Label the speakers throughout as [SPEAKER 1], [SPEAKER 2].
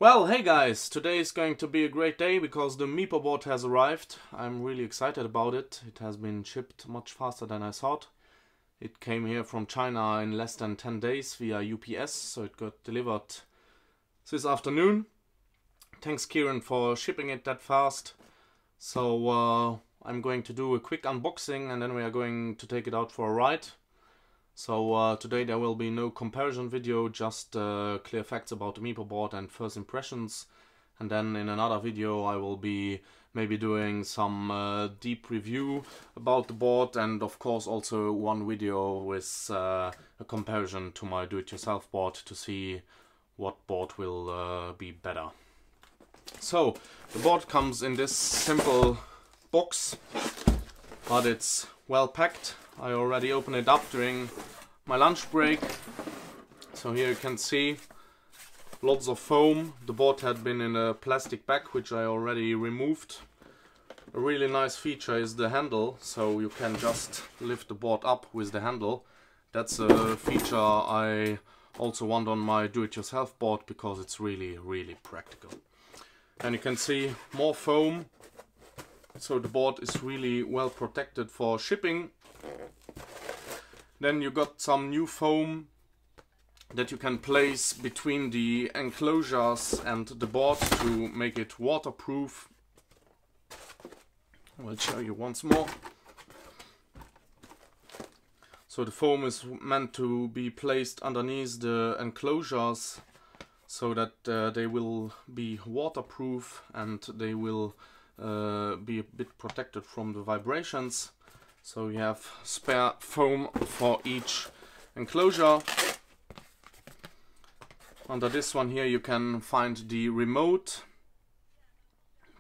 [SPEAKER 1] Well, hey guys, today is going to be a great day because the Meepo board has arrived. I'm really excited about it. It has been shipped much faster than I thought. It came here from China in less than 10 days via UPS, so it got delivered this afternoon. Thanks Kieran for shipping it that fast. So I'm going to do a quick unboxing and then we are going to take it out for a ride. So today there will be no comparison video, just clear facts about the Meepo board and first impressions. And then in another video I will be maybe doing some deep review about the board, and of course also one video with a comparison to my do-it-yourself board to see what board will be better. So the board comes in this simple box, but it's well packed. I already opened it up during my lunch break. So here you can see lots of foam. The board had been in a plastic bag, which I already removed. A really nice feature is the handle, so you can just lift the board up with the handle. That's a feature I also want on my do-it-yourself board because it's really practical. And you can see more foam, so the board is really well protected for shipping. Then you got some new foam that you can place between the enclosures and the board to make it waterproof. I will show you once more. So the foam is meant to be placed underneath the enclosures so that they will be waterproof and they will be a bit protected from the vibrations. So you have spare foam for each enclosure. Under this one here you can find the remote.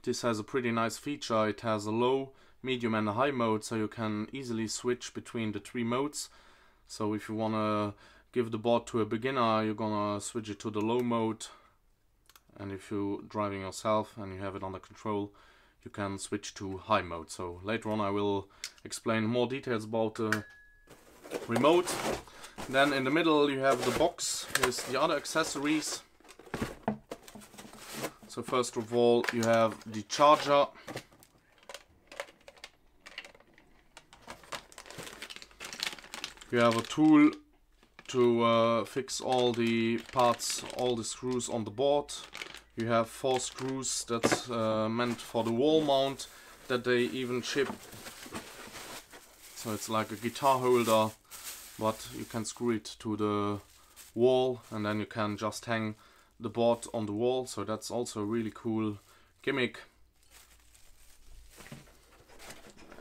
[SPEAKER 1] This has a pretty nice feature. It has a low, medium and a high mode, so you can easily switch between the three modes. So if you want to give the board to a beginner, you're gonna switch it to the low mode. And if you're driving yourself and you have it under control, you can switch to high mode. So later on I will explain more details about the remote. Then in the middle you have the box with the other accessories. So first of all you have the charger. You have a tool to fix all the parts, all the screws on the board. You have 4 screws that's meant for the wall mount that they even ship. So it's like a guitar holder, but you can screw it to the wall and then you can just hang the board on the wall. So that's also a really cool gimmick.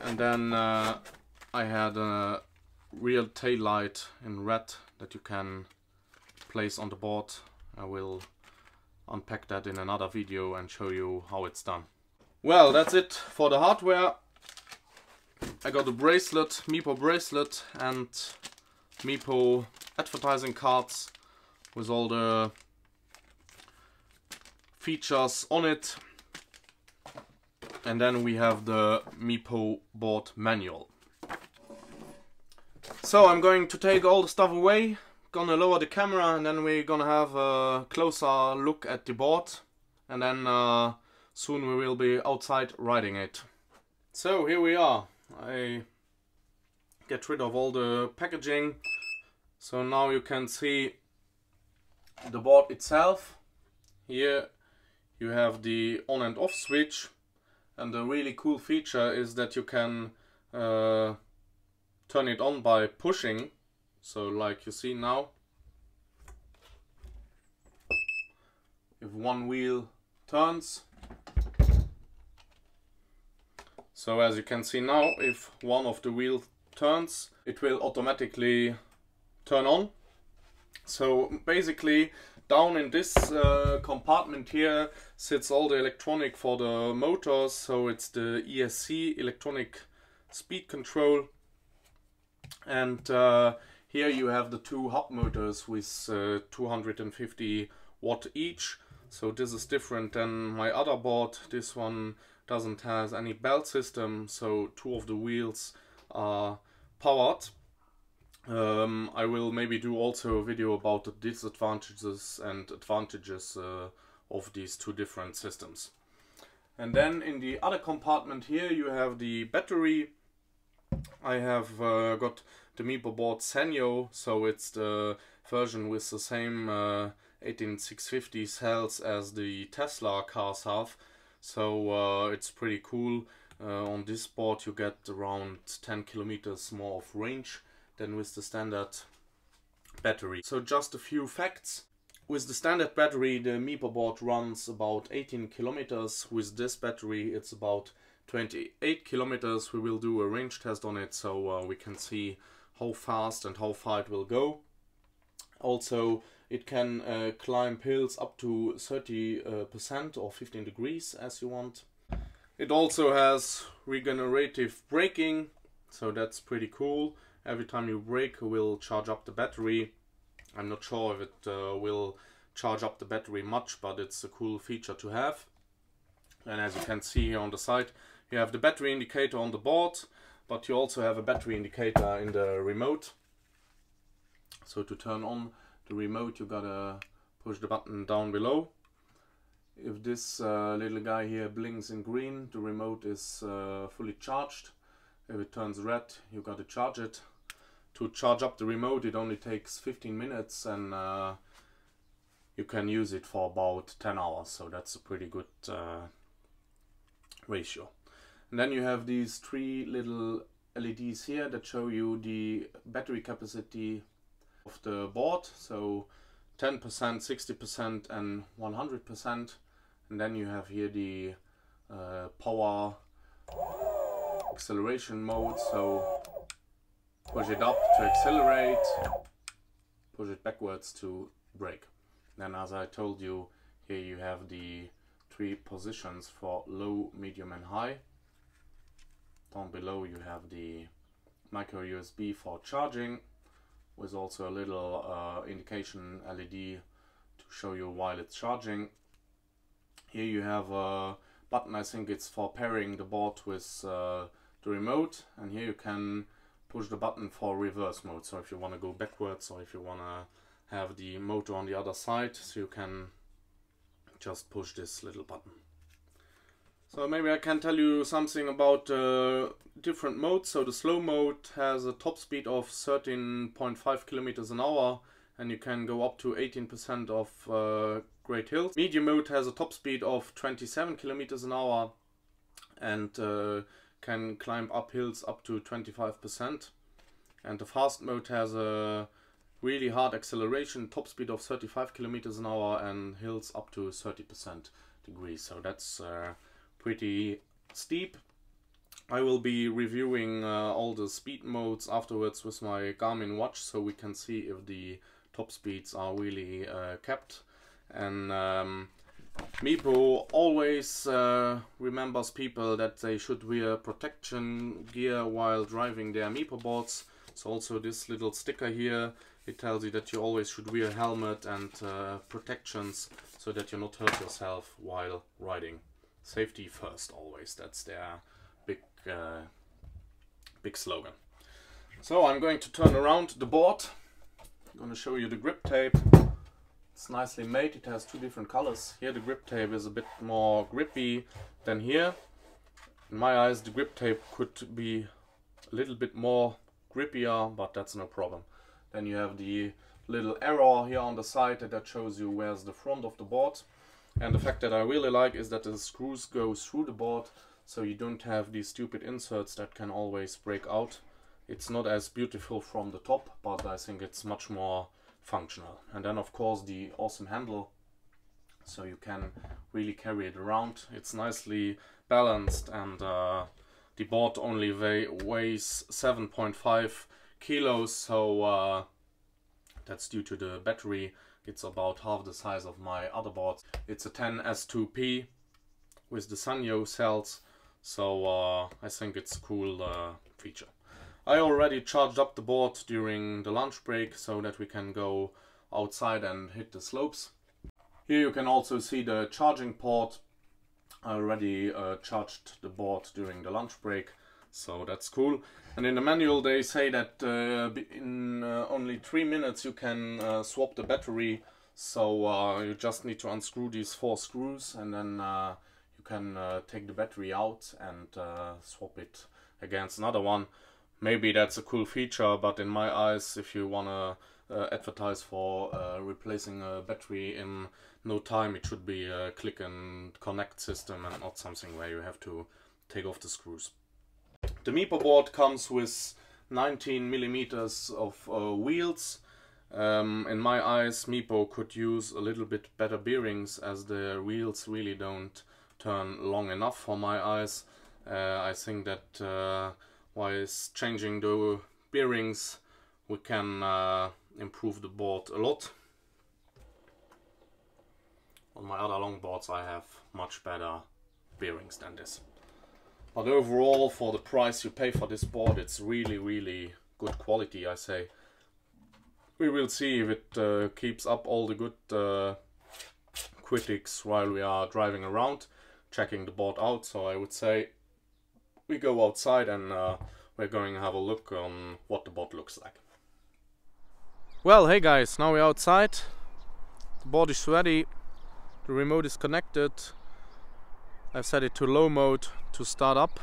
[SPEAKER 1] And then I had a real tail light in red that you can place on the board. I will unpack that in another video and show you how it's done. Well, that's it for the hardware. I got a bracelet, Meepo bracelet, and Meepo advertising cards with all the features on it. And then we have the Meepo board manual. So I'm going to take all the stuff away, gonna lower the camera, and then we're gonna have a closer look at the board, and then soon we will be outside riding it. So here we are. I get rid of all the packaging, so now you can see the board itself. Here you have the on and off switch, and the really cool feature is that you can turn it on by pushing. So like you see now, if one wheel turns, so as you can see now, if one of the wheels turns, it will automatically turn on. So basically down in this compartment here sits all the electronic for the motors. So it's the ESC, electronic speed control, and here you have the 2 hub motors with 250 watt each. So this is different than my other board. This one doesn't have any belt system, so 2 of the wheels are powered. I will maybe do also a video about the disadvantages and advantages of these two different systems. And then in the other compartment here you have the battery. I have got the Meepo board Sanyo, so it's the version with the same 18650 cells as the Tesla cars have. So it's pretty cool. On this board you get around 10 kilometers more of range than with the standard battery. So just a few facts. With the standard battery the Meepo board runs about 18 kilometers. With this battery it's about 28 kilometers. We will do a range test on it so we can see how fast and how far it will go. Also it can climb hills up to 30% or 15 degrees as you want. It also has regenerative braking, so that's pretty cool. Every time you brake it will charge up the battery. I'm not sure if it will charge up the battery much, but it's a cool feature to have. And as you can see here on the side, you have the battery indicator on the board, but you also have a battery indicator in the remote. So to turn on the remote you gotta push the button down below. If this little guy here blinks in green, the remote is fully charged. If it turns red, you gotta charge it. To charge up the remote it only takes 15 minutes and you can use it for about 10 hours, so that's a pretty good ratio. And then you have these three little LEDs here that show you the battery capacity of the board, so 10%, 60% and 100%. And then you have here the power acceleration mode, so push it up to accelerate, push it backwards to brake. Then as I told you, here you have the three positions for low, medium and high. Down below you have the micro USB for charging, with also a little indication LED to show you while it's charging. Here you have a button, I think it's for pairing the board with the remote, and here you can push the button for reverse mode, so if you want to go backwards or if you want to have the motor on the other side, so you can just push this little button. So maybe I can tell you something about different modes. So the slow mode has a top speed of 13.5 kilometers an hour and you can go up to 18% of great hills. Medium mode has a top speed of 27 kilometers an hour and can climb up hills up to 25%. And the fast mode has a really hard acceleration, top speed of 35 kilometers an hour and hills up to 30% degrees. So that's pretty steep. I will be reviewing all the speed modes afterwards with my Garmin watch, so we can see if the top speeds are really kept. And Meepo always remembers people that they should wear protection gear while driving their Meepo boards. So also this little sticker here, it tells you that you always should wear a helmet and protections so that you not hurt yourself while riding. Safety first always, that's their big big slogan. So I'm going to turn around the board. I'm going to show you the grip tape. It's nicely made, it has two different colors. Here the grip tape is a bit more grippy than here. In my eyes the grip tape could be a little bit more grippier, but that's no problem. Then you have the little arrow here on the side that shows you where's the front of the board. And the fact that I really like is that the screws go through the board, so you don't have these stupid inserts that can always break out. It's not as beautiful from the top, but I think it's much more functional. And then of course the awesome handle, so you can really carry it around. It's nicely balanced, and the board only weighs 7.5 kilos, so that's due to the battery. It's about half the size of my other boards. It's a 10S2P with the Sanyo cells, so I think it's a cool feature. I already charged up the board during the lunch break so that we can go outside and hit the slopes. Here you can also see the charging port. I already charged the board during the lunch break, so that's cool. And in the manual they say that in only 3 minutes you can swap the battery, So you just need to unscrew these 4 screws, and then you can take the battery out and swap it against another one. Maybe that's a cool feature, but in my eyes, if you wanna advertise for replacing a battery in no time, it should be a click and connect system and not something where you have to take off the screws. The Meepo board comes with 19 millimeters of wheels. In my eyes, Meepo could use a little bit better bearings, as the wheels really don't turn long enough for my eyes. I think that while changing the bearings, we can improve the board a lot. On my other longboards I have much better bearings than this. But overall, for the price you pay for this board, it's really good quality, I say. We will see if it keeps up all the good critics while we are driving around, checking the board out. So I would say we go outside and we're going to have a look on what the board looks like. Well, hey guys, now we're outside. The board is ready. The remote is connected. I've set it to low mode to start up.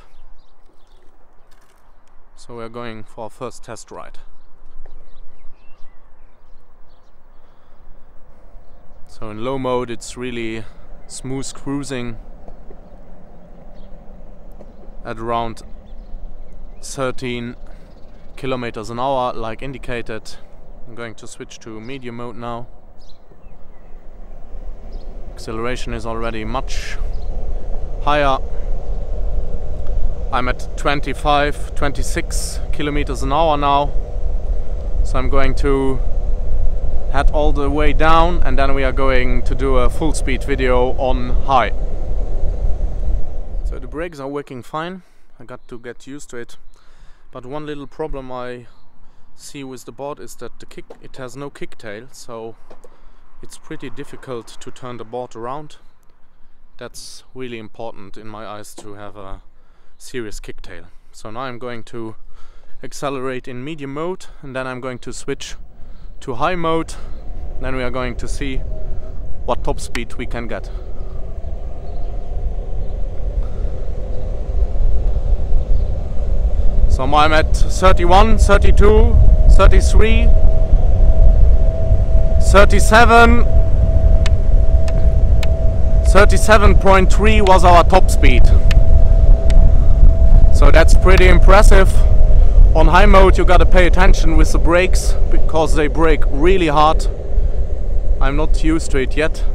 [SPEAKER 1] So we're going for our first test ride. So in low mode it's really smooth cruising at around 13 kilometers an hour like indicated. I'm going to switch to medium mode now. Acceleration is already much higher. I'm at 26 kilometers an hour now. So I'm going to head all the way down, and then we are going to do a full speed video on high. So the brakes are working fine. I got to get used to it. But one little problem I see with the board is that it has no kicktail, so it's pretty difficult to turn the board around. That's really important in my eyes, to have a serious kicktail. So now I'm going to accelerate in medium mode, and then I'm going to switch to high mode. Then we are going to see what top speed we can get. So I'm at 31, 32, 33, 37, 37.3 was our top speed. So that's pretty impressive. On high mode you gotta pay attention with the brakes, because they brake really hard. I'm not used to it yet.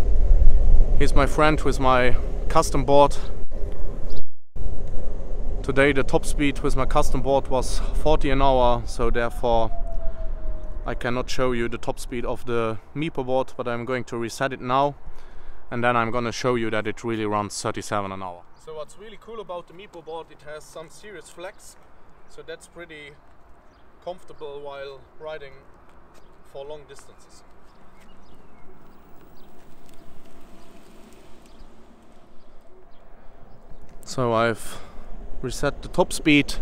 [SPEAKER 1] Here's my friend with my custom board. Today the top speed with my custom board was 40 an hour, so therefore I cannot show you the top speed of the Meepo board, but I'm going to reset it now, and then I'm gonna show you that it really runs 37 an hour. So what's really cool about the Meepo board, it has some serious flex, so that's pretty comfortable while riding for long distances. So I've reset the top speed,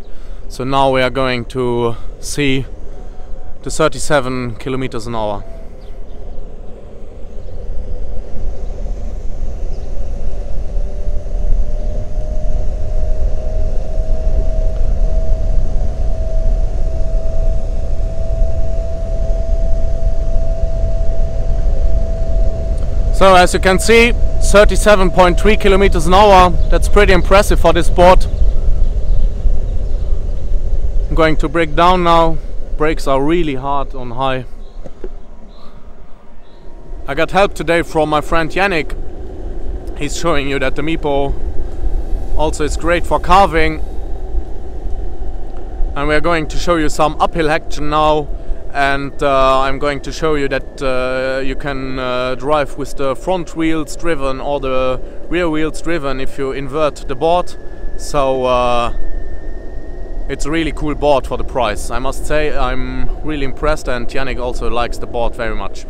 [SPEAKER 1] so now we are going to see the 37 kilometers an hour. So as you can see, 37.3 kilometers an hour, that's pretty impressive for this board. I'm going to brake down now. Brakes are really hard on high. I got help today from my friend Yannick. He's showing you that the Meepo also is great for carving. And we are going to show you some uphill action now. And I'm going to show you that you can drive with the front wheels driven or the rear wheels driven if you invert the board. So it's a really cool board for the price. I must say I'm really impressed, and Yannick also likes the board very much.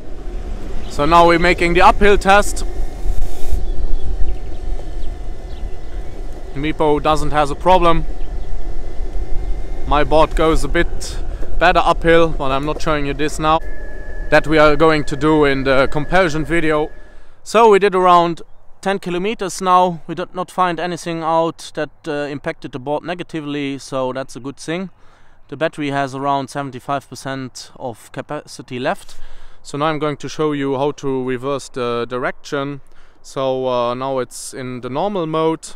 [SPEAKER 1] So now we're making the uphill test. Meepo doesn't have a problem. My board goes a bit better uphill, but I'm not showing you this now. that we are going to do in the comparison video. So we did around 10 kilometers now. We did not find anything out that impacted the board negatively, so that's a good thing. The battery has around 75% of capacity left. So now I'm going to show you how to reverse the direction. So now it's in the normal mode,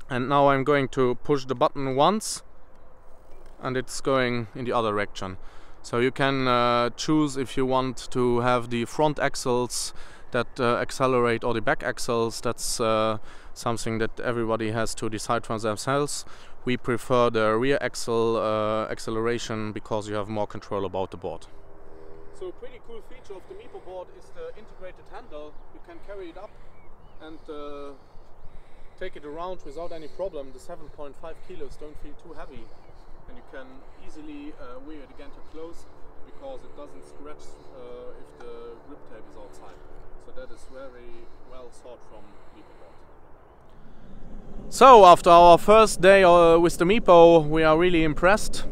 [SPEAKER 1] and now I'm going to push the button once and it's going in the other direction. So you can choose if you want to have the front axles that accelerate or the back axles. That's something that everybody has to decide for themselves. We prefer the rear axle acceleration because you have more control about the board. So a pretty cool feature of the Meepo board is the integrated handle. You can carry it up and take it around without any problem. The 7.5 kilos don't feel too heavy, and you can easily wear it again to close because it doesn't scratch if the grip tape is outside. So that is very well thought from Meepo board. So after our first day with the Meepo, we are really impressed.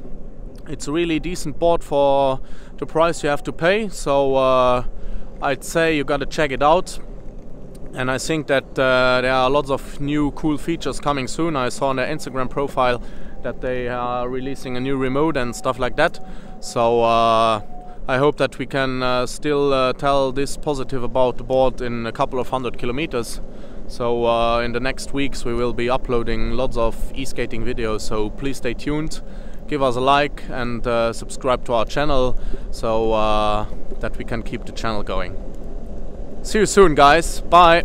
[SPEAKER 1] It's a really decent board for the price you have to pay. So I'd say you gotta check it out. And I think that there are lots of new cool features coming soon. I saw on their Instagram profile that they are releasing a new remote and stuff like that. So I hope that we can still tell this positive about the board in a couple of 100 kilometers. So in the next weeks we will be uploading lots of e-skating videos, so please stay tuned, give us a like and subscribe to our channel so that we can keep the channel going. See you soon guys, bye!